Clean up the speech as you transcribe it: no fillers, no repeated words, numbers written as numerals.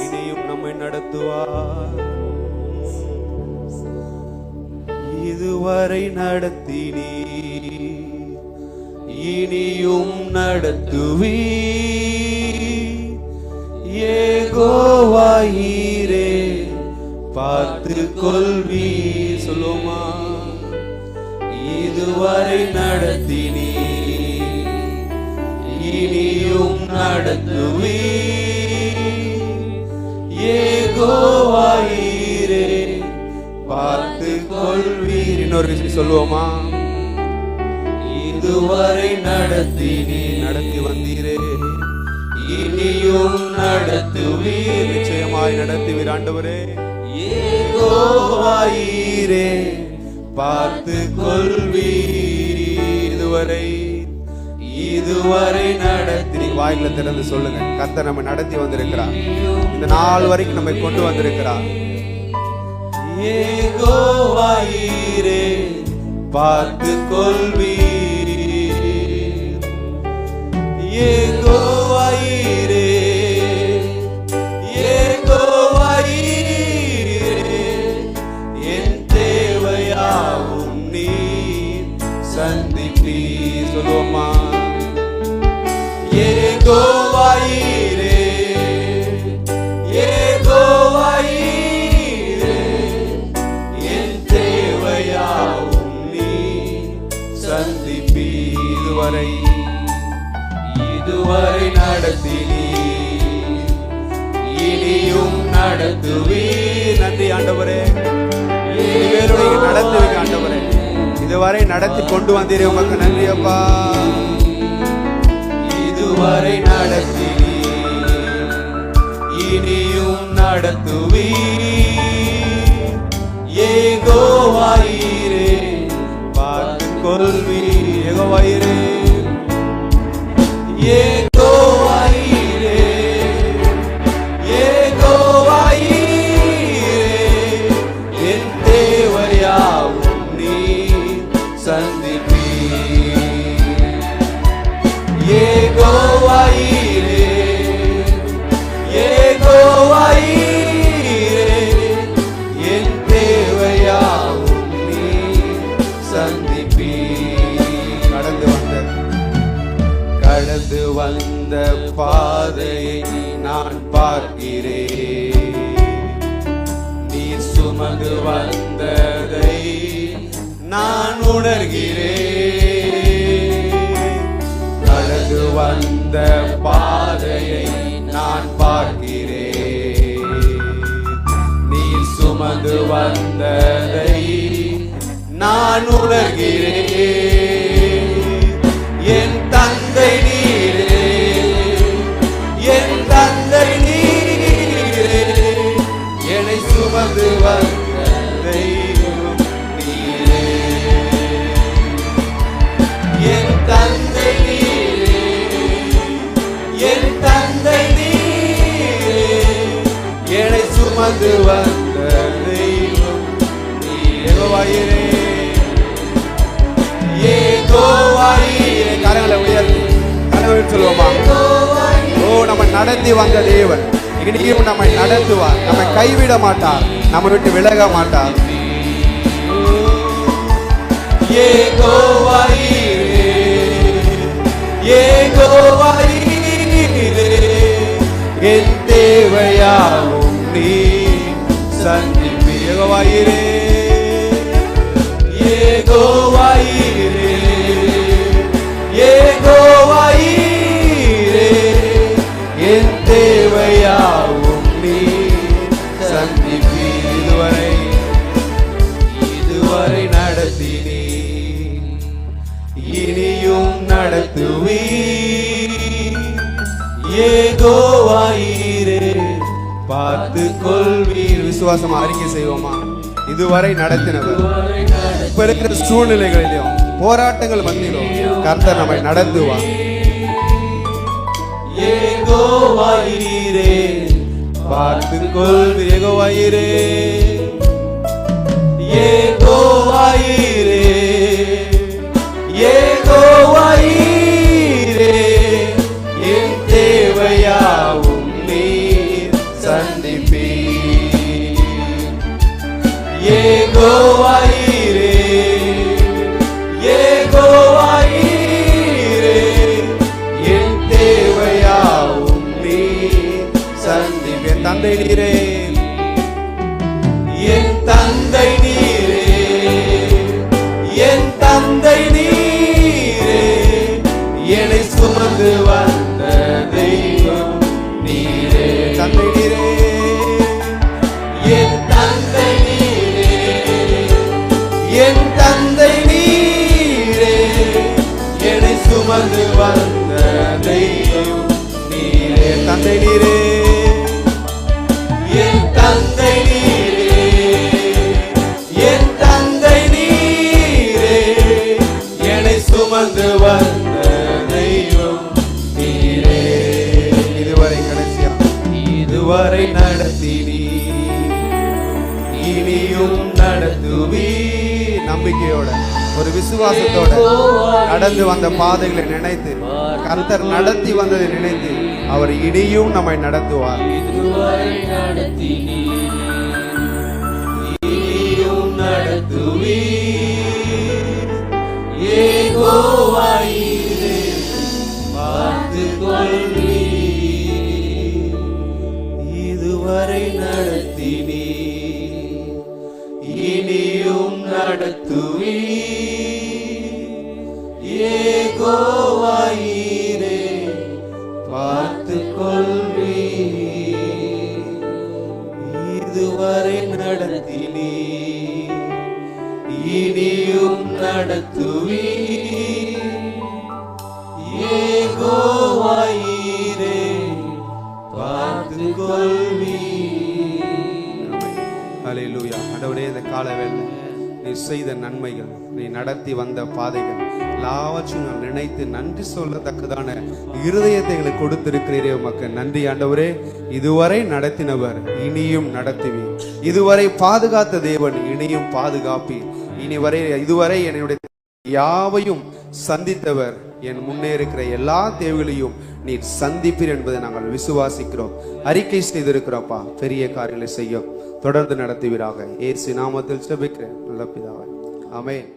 இனியும் நம்மை நடத்துவார். இதுவரை நடத்தினீ, இனியும் நடத்துவீ. யெகோவாயீரே பார்த்து கொள்வீ. சொல்லுமா, இதுவரை நடத்தினீ, இனியும் நடத்துவீ. யெகோவாயீரே பார்த்து கொள்வீர். இன்னொரு விஷயம் சொல்லுவோமா, இதுவரை நடத்தினீ, நடத்தி வந்தீரே, இனியும் நடத்துவீர். நிச்சயமாய் நடத்துவீர் ஆண்டவரே. யெகோவாயீரே பார்த்து கொள்வீர். இதுவரை நடத்தி. வாயில திறந்து சொல்லுங்க, கர்த்தர் நம்ம நடத்தி வந்திருக்கிறார். இந்த நாள் வரைக்கும் நம்மை கொண்டு வந்திருக்கிறார். யெகோவாயீரே பார்த்து கொள்வீர். யெகோவாயீரே, யெகோவாயீரே என் தேவையாவும் நீர் சந்திப்பீர். சொல்லுவோமா, யெகோவாயீரே, யெகோவாயீரே என் தேவையாவும் நீர் சந்திப்பீர். இதுவரை நடத்தினீ, இனியும் நடத்துவீர். நன்றி ஆண்டவரே, நடத்துவீங்க ஆண்டவரே. இதுவரை நடத்தி கொண்டு வந்தீரே, உமக்கு நன்றி அப்பா. இதுவரை நடத்தினீ, இனியும் நடத்துவீர். யெகோவாயீரே பார்த்து கொள்வீர். யெகோவாயீரே, யெகோவாயீரே, யெகோவாயீரே என் தேவையாவும் நீர் சந்திப்பீர். யெகோவாயீரே, யெகோவாயீரே என் தேவையாவும் நீர் சந்திப்பீர். கடந்து வந்த பாதையை நான் பார்க்கிறேன். நீர் சுமந்து வந்ததை நான் உணர்கிறேன். கடந்து வந்த பாதையை நான் பார்க்கிறேன். நீர் சுமந்து வந்ததை நான் உணர்கிறேன். என் தந்தை நீரே, என் தந்தை நீரே என்னை சுமந்து வந்த தெய்வம் நீரே. என் தந்தை நீரே, என் தந்தை நீரே என்னை சுமந்து வந்த தெய்வம் நீரே. யெகோவாயீரே, யெகோவாயீரே. கரங்களை உயர்த்தி கரங்களை சொல்லுவோமா, ஓ நம்ம நடத்தி வந்த தேவன் இனியும் நம்மை நடத்துவார். நம்மை கைவிட மாட்டார், நம்ம விட்டு விலக மாட்டார். யெகோவாயீரே, யெகோவாயீரே என் தேவையாவும் நீர் சந்திப்பீர். யெகோவாயீரே, யெகோவாயீரே, யெகோவாயீரே என் தேவையாவும் நீர் சந்திப்பீர். இதுவரை நடத்தினீ, இனியும் நடத்துவீர். யெகோவாயீரே பார்த்து கொள்வீர். விசுவாசமா அறிக்கை செய்வோமா, இதுவரை நடத்தினவர். இப்ப இருக்கிற சூழ்நிலைகளிலும் போராட்டங்கள் மத்தியிலும் கர்த்தர் நம்மை நடத்துவார். யெகோவாயீரே பார்த்து கொள்வீர். யெகோவாயீரே, யெகோவாயீரே, யெகோவாயீரே என் தேவையாவும் நீர் சந்திப்பேன். தந்தை நீரே, என் தந்தை நீரே, என் தந்தை நீரே, என்னை சுமந்து வந்த தெய்வம் நீரே. தந்தை நீரே, என் தந்தை நீரே, என் தந்தை நீரே, என்னை சுமந்து வந்த தெய்வம் நீரே. தந்தை நீரே, என் தந்தை நீரே, என் தந்தை நீரே, என்னை சுமந்து வந்த தெய்வம் நீரே. இதுவரை கடைசியா இதுவரை நடத்தினீ, இனியும் நடத்துவீ. நம்பிக்கையோட ஒரு விசுவாசத்தோட நடந்து வந்த பாதைகளை நினைத்து கர்த்தர் நடத்தி வந்ததை நினைத்து அவர் இனியும் நம்மை நடத்துவார். இதுவரை நடத்தினீ, இனியும் நடத்துவீ. யெகோவாயிரே, பார்த்துக் கொள்வீ. இதுவரை நடத்தினீ, இனியும் நடத்துவீ. யெகோவாயிரே, பார்த்துக் கொள்வீ. இதுவரை நடத்தினீ, இனியும் நடத்துவீ. யெகோவாயிரே, பார்த்துக் கொள்வீ. ஹல்லேலூயா. ஆண்டவரே, இந்த காலவேளை நீ செய்த நன்மைகள், நீ நடத்தி வந்த பாதைகள் எல்லாவற்றையும் நாம் நினைத்து நன்றி சொல்லத்தக்கதான இருதயத்தை எங்களுக்கு கொடுத்திருக்கிறீரே, உமக்கு நன்றி ஆண்டவரே. இதுவரை நடத்தினவர் இனியும் நடத்துவீர். இதுவரை பாதுகாத்த தேவன் இனியும் பாதுகாப்பீர். இதுவரை என்னுடைய யாவையும் சந்தித்தவர் என் முன்னே இருக்கிற எல்லா தேவைகளையும் நீர் சந்திப்பீர் என்பதை நாங்கள் விசுவாசிக்கிறோம், அறிக்கை செய்திருக்கிறோம்ப்பா. பெரிய காரியங்களை செய்யும் தொடர்ந்து நடத்துவீராக. இயேசு நாமத்தில் ஜெபிக்கிறேன் நல்ல பிதாவே, ஆமென்.